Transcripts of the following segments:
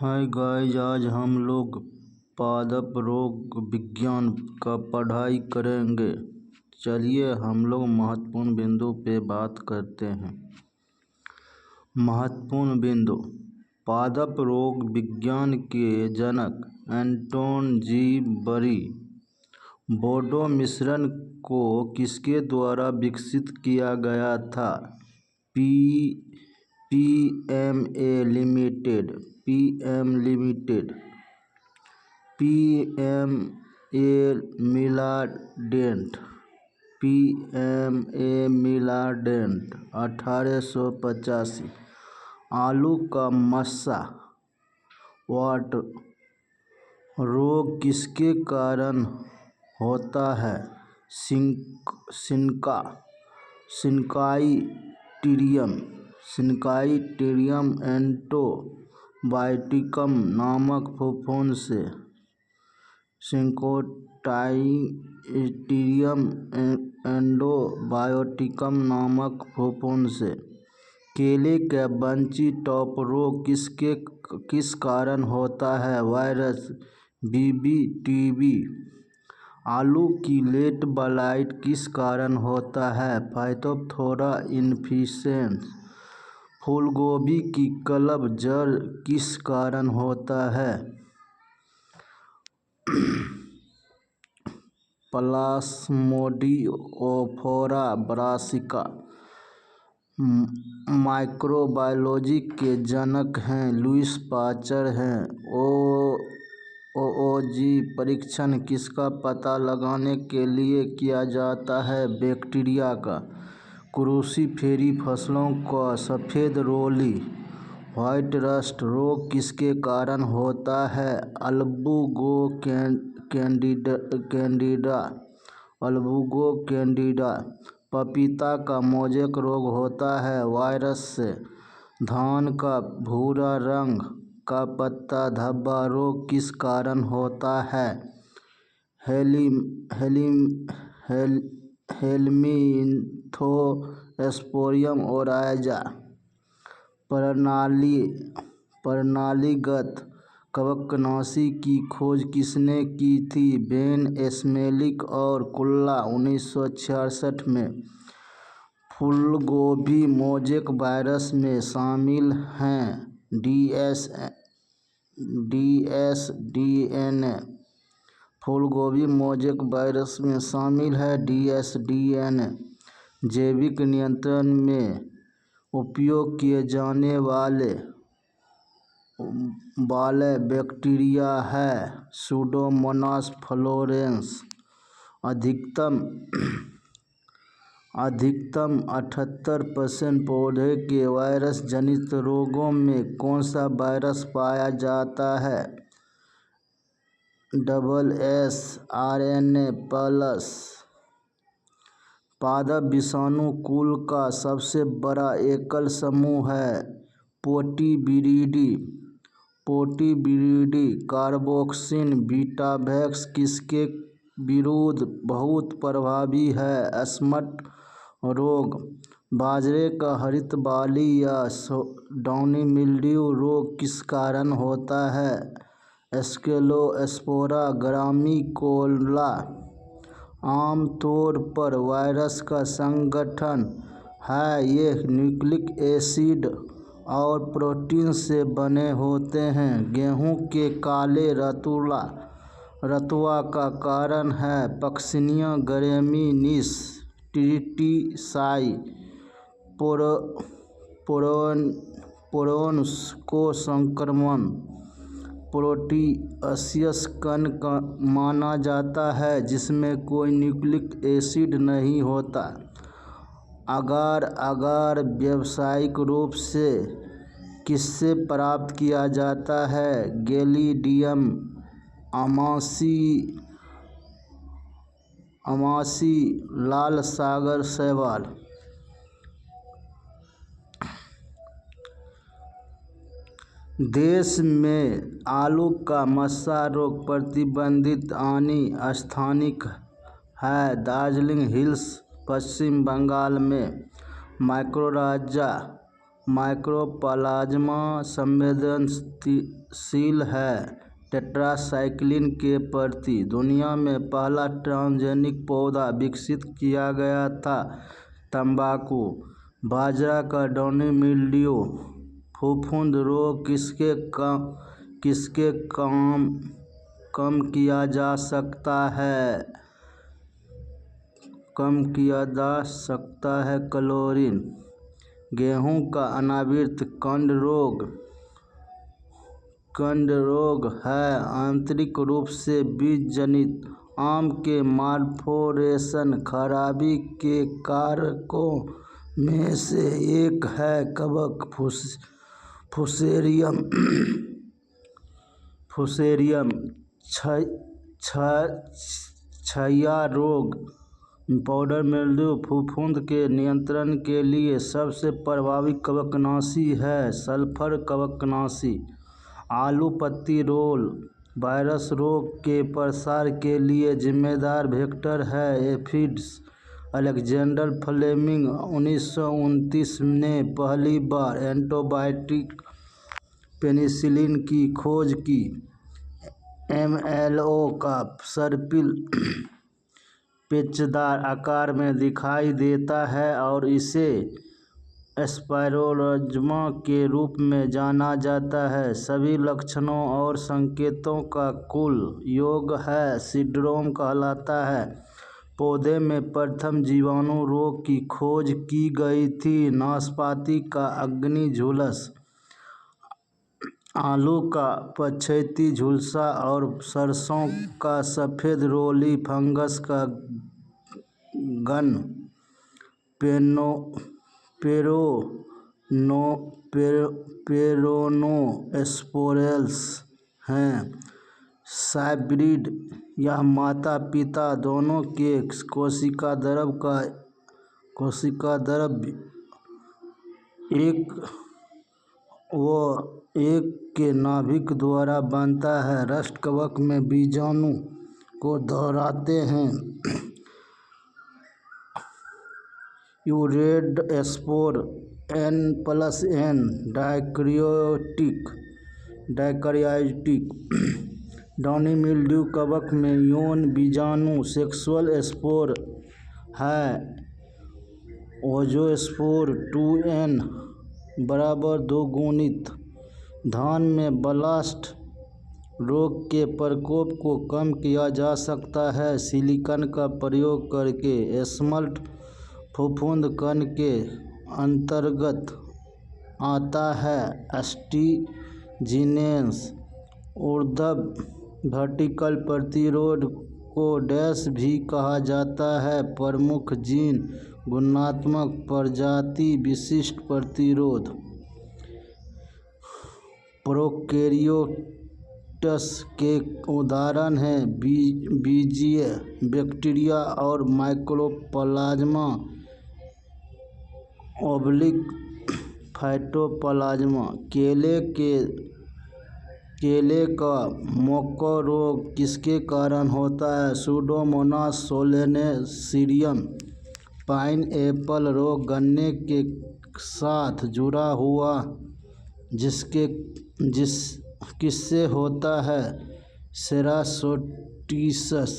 Hi guys, आज हम लोग पादप रोग विज्ञान का पढ़ाई करेंगे। चलिए हम लोग महत्वपूर्ण बिंदु पे बात करते हैं। महत्वपूर्ण बिंदु। पादप रोग विज्ञान के जनक एंटोन जी बरी बोर्डो मिश्रण को किसके द्वारा विकसित किया गया था? PMA limited. पीएमए मिलाडेंट 1885। आलू का मस्सा वाट रोग किसके कारण होता है? सिंकाइटिडियम एंटोबायोटिकम नामक फफूंद से। सिंकाइटिडियम एंटोबायोटिकम नामक फफूंद से। केले के बंची टॉप रोग किस कारण होता है? वायरस बीबीटीबी। आलू की लेट ब्लाइट किस कारण होता है? Phytophthora infection. फूलगोभी की कलम जड़ किस कारण होता है? प्लास्मोडियोफोरा ब्रासिका। माइक्रोबायोलॉजी के जनक हैं लुईस पाश्चर हैं। ओओजी परीक्षण किसका पता लगाने के लिए किया जाता है? बैक्टीरिया का। क्रूसीफेरी फसलों का सफेद रोली व्हाइट रस्ट रोग किसके कारण होता है? अल्बुगो कैंडिडा। पपीता का मोजेक रोग होता है वायरस से। धान का भूरा रंग का पत्ता धब्बा रोग किस कारण होता है? हेल्मिन्थोस्पोरियम ओराइजा। प्रणालीगत कवकनाशी की खोज किसने की थी? वेन एस्मेलिक और कुल्ला 1966 में। फूलगोभी मोजेक वायरस में शामिल हैं डीएसडीएनए। फूलगोभी मोजेक वायरस में शामिल है डीएसडीएनए। जैविक नियंत्रण में उपयोग किए जाने वाले बैक्टीरिया है सुडोमोनास फ्लोरेंस। अधिकतम 78% पौधे के वायरस जनित रोगों में कौन सा वायरस पाया जाता है? SSRNA plus. पादप विषाणु कुल का सबसे बड़ा एकल समूह है पोर्टिविरिडी। कार्बोक्सिन बीटावैक्स किसके विरुद्ध बहुत प्रभावी है? स्मट रोग। बाजरे का हरित बाली या डाउनी मिल्ड्यू रोग किस कारण होता है? स्क्लेरोस्पोरा ग्रामिनिकोला। आमतौर पर वायरस का संगठन है। ये न्यूक्लिक एसिड और प्रोटीन से बने होते हैं। गेहूं के काले रतुआ का कारण है पक्सिनिया ग्रैमिनीस ट्रिटिसाई। पोरॉन्स को संक्रमण प्रोटिअसियस कण का माना जाता है जिसमें कोई न्यूक्लिक एसिड नहीं होता। अगार व्यावसायिक रूप से किससे प्राप्त किया जाता है? गैलिडियम अमासी लाल सागर शैवाल। देश में आलू का मस्सा रोग प्रतिबंधित यानी स्थानिक है। दार्जिलिंग हिल्स पश्चिम बंगाल में। माइकोराइजा माइकोप्लाज्मा संवेदनशील है टेट्रासाइक्लिन के प्रति। दुनिया में पहला ट्रांसजेनिक पौधा विकसित किया गया था तंबाकू। बाजरा का डाउनी मिल्ड्यू फफूंद रोग किसके कम किया जा सकता है? क्लोरीन। गेहूं का अनावृत कंड रोग है आंतरिक रूप से बीज जनित। आम के मार्फोरेशन खराबी के कारकों में से एक है कवक फुसेरियम छइया रोग। पाउडर मिल्ड्यू फफूंद के नियंत्रण के लिए सबसे प्रभावी कवकनाशी है सल्फर कवकनाशी। आलू पत्ती रोग वायरस रोग के प्रसार के लिए जिम्मेदार वेक्टर है एफिड्स। अलेक्जेंडर फ्लेमिंग 1929 ने पहली बार एंटीबायोटिक पेनिसिलिन की खोज की। एमएलओ का सर्पिल पेचदार आकार में दिखाई देता है और इसे स्पाइरोज्मा के रूप में जाना जाता है। सभी लक्षणों और संकेतों का कुल योग है सिंड्रोम कहलाता है। पौधे में प्रथम जीवाणु रोग की खोज की गई थी नाशपाती का अग्नि झुलस, आलू का पछैती झुलसा और सरसों का सफेद रोली फंगस का गण पेरोनोस्पोरेल्स हैं। हाइब्रिड यह माता पिता दोनों के कोशिका द्रव्य एक के नाभिक द्वारा बनता है। रस्ट कवक में बीजाणु को दोहराते हैं। Uredospore N+N dikaryotic. Downy mildew कवक में यौन बीजाणु सेक्सुअल स्पोर है। ओजोस्पोर 2N = 2 गुणित। धान में ब्लास्ट रोग के प्रकोप को कम किया जा सकता है सिलिकॉन का प्रयोग करके। स्मॉल्ट फफूंद कण के अंतर्गत आता है। एस्ट्रीजिनेस ऊर्ध्व वर्टिकल प्रतिरोध को डैश भी कहा जाता है प्रमुख जीन गुणात्मक प्रजाति विशिष्ट प्रतिरोध। प्रोकैरियोट्स के उदाहरण हैं बीजीय बैक्टीरिया और माइकोप्लाज्मा / फाइटोप्लाज्मा। केले का मोको रोग किसके कारण होता है? सुडोमोनास सोलेनेसियम। पाइनएप्पल रोग गन्ने के साथ जुड़ा हुआ किससे होता है? सेराटोसिस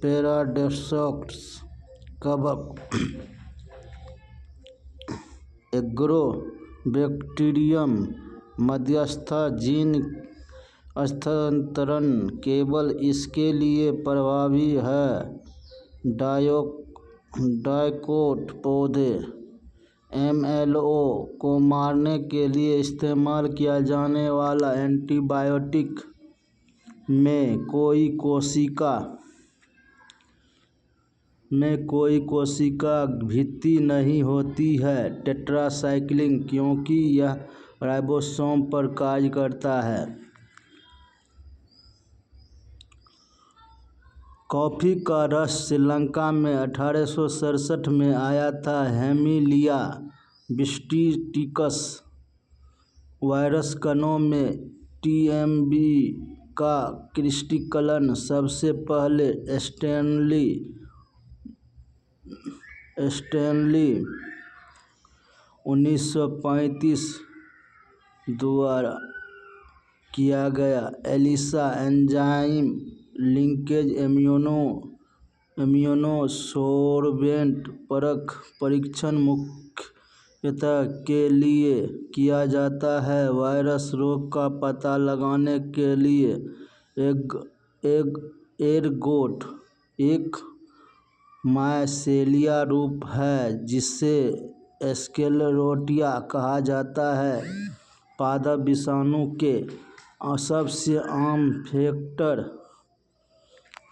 पैराडोक्स कवक। एग्रोबैक्टीरियम मध्यस्थ जीन स्थानांतरण केवल इसके लिए प्रभावी है। डाइकोट पौधे एमएलओ को मारने के लिए इस्तेमाल किया जाने वाला एंटीबायोटिक में कोशिका भित्ति नहीं होती है टेट्रासाइक्लिन क्योंकि यह राइबोसोम पर कार्य करता है। कॉफी का रस श्रीलंका में 1867 में आया था। हेमिलिया बिस्टिटिकस वायरस कणों में टीएमबी का क्रिस्टलीकरण सबसे पहले स्टैनली 1935 द्वारा किया गया। एलिसा एंजाइम लिंकेज इम्यूनोसोर्बेंट परख परीक्षण मुख्यतः के लिए किया जाता है वायरस रोग का पता लगाने के लिए। एर्गोट एक मायसेलिया रूप है जिसे स्क्लेरोटिया कहा जाता है। पादप विषाणु के सबसे आम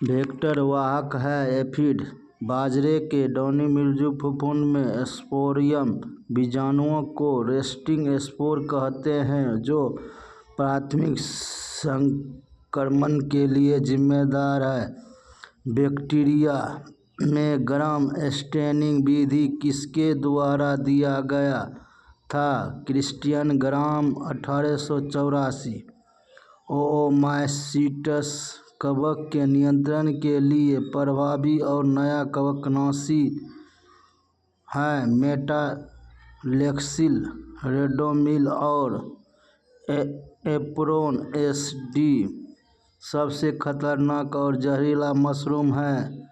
वेक्टर वाहक है एफिड। बाजरे के डाउनी मिल्ड्यू फफूंद में स्पोरियम बीजाणुओं को रेस्टिंग स्पोर कहते हैं जो प्राथमिक संक्रमण के लिए जिम्मेदार है। बैक्टीरिया में ग्राम स्टेनिंग विधि किसके द्वारा दिया गया था? क्रिस्टियन ग्राम 1884। ओओमाइसीट्स कवक के नियंत्रण के लिए प्रभावी और नया कवकनाशी है। मेटालेक्सिल रेडोमिल और एप्रोन एसडी सबसे खतरनाक और जहरीला मशरूम है।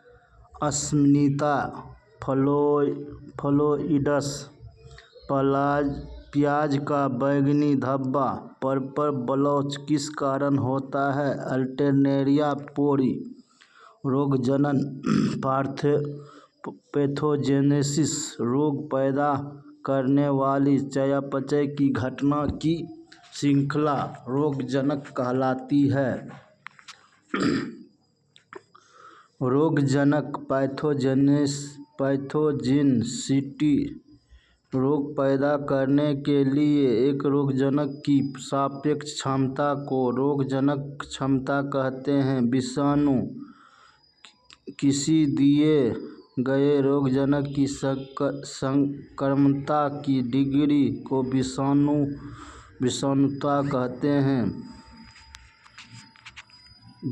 अश्मिता फ्लोइडस प्याज का बैंगनी धब्बा पर्पल ब्लॉच किस कारण होता है? अल्टरनेरिया पोरी रोगजनन पैथोजेनेसिस रोग पैदा करने वाली चयापचय की घटना की श्रृंखला रोगजनक कहलाती है। रोगजनक पैथोजेनिसिटी रोग पैदा करने के लिए एक रोगजनक की सापेक्ष क्षमता को रोगजनक क्षमता कहते हैं। विषाणु किसी दिए गए रोगजनक की संक्रमणता की डिग्री को विषाणुता कहते हैं।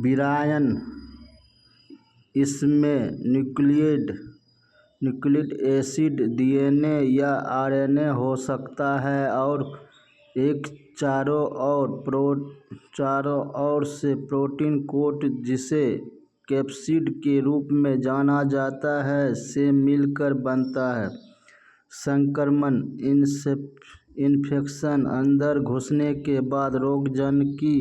विरायन इसमें न्यूक्लिक एसिड डीएनए या आरएनए हो सकता है और एक चारों ओर से प्रोटीन कोट जिसे कैप्सिड के रूप में जाना जाता है से मिलकर बनता है। संक्रमण इन्फेक्शन अंदर घुसने के बाद रोगजनकी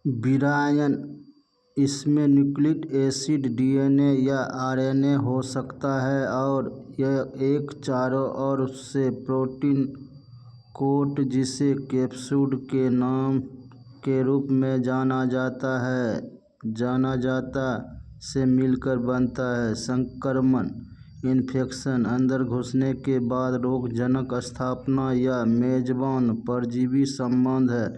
विरायन इसमें न्यूक्लिक एसिड डीएनए या आरएनए हो सकता है और यह एक चारों ओर से प्रोटीन कोट जिसे कैप्सिड के नाम के रूप में जाना जाता से मिलकर बनता है। संक्रमण इन्फेक्शन अंदर घुसने के बाद रोगजनक स्थापना या मेजबान परजीवी संबंध है।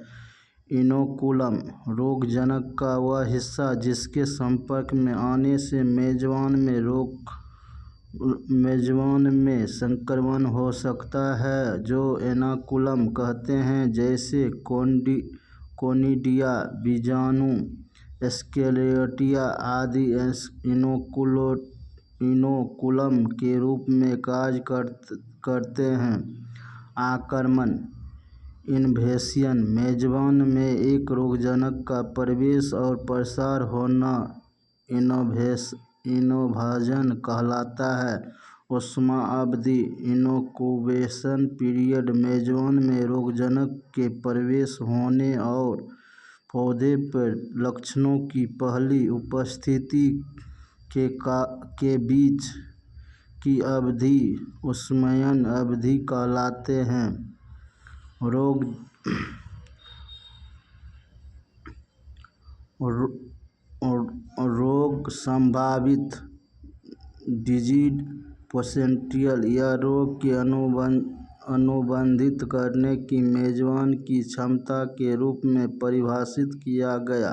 इनोकुलम रोगजनक का वह हिस्सा जिसके संपर्क में आने से मेजबान में संक्रमण हो सकता है जो इनोकुलम कहते हैं जैसे कोनिडिया बीजाणु एस्केरियोटिया आदि इनोकुलम के रूप में कार्य करते हैं। आक्रमण इन्वेशन मेजबान में एक रोगजनक का प्रवेश और प्रसार होना इनोवाजन कहलाता है। ऊष्मा अवधि इनोकुबेशन पीरियड मेजबान में रोगजनक के प्रवेश होने और पौधे पर लक्षणों की पहली उपस्थिति के बीच की अवधि ऊष्मायन अवधि कहलाते हैं। रोग संभावित डिजीज पोटेंशियल या रोग के अनुबंधित करने की मेजबान की क्षमता के रूप में परिभाषित किया गया।